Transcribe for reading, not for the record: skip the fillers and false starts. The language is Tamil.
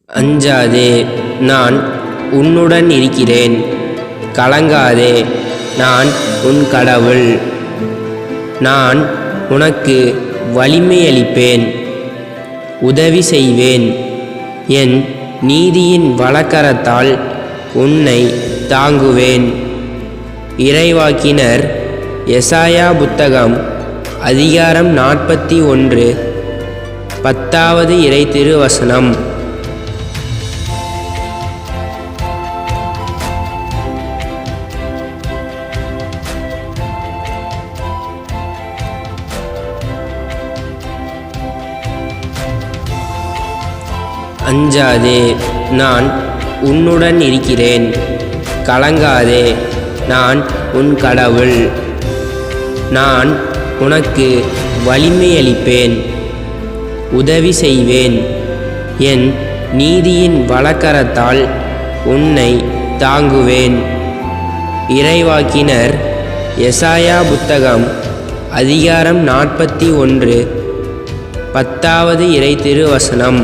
அஞ்சாதே, நான் உன்னுடன் இருக்கிறேன். கலங்காதே, நான் உன் கடவுள். நான் உனக்கு வலிமையளிப்பேன், உதவி செய்வேன். என் நீதியின் வலக்கரத்தால் உன்னை தாங்குவேன். இறைவாக்கினர் எசாயா புத்தகம் அதிகாரம் 41 10வது இறை திருவசனம். அஞ்சாதே, நான் உன்னுடன் இருக்கிறேன். கலங்காதே, நான் உன் கடவுள். நான் உனக்கு வலிமையளிப்பேன், உதவி செய்வேன். என் நீதியின் வலக்கரத்தால் உன்னை தாங்குவேன். இறைவாக்கினர் எசாயா புத்தகம் அதிகாரம் 41 10வது இறை திருவசனம்.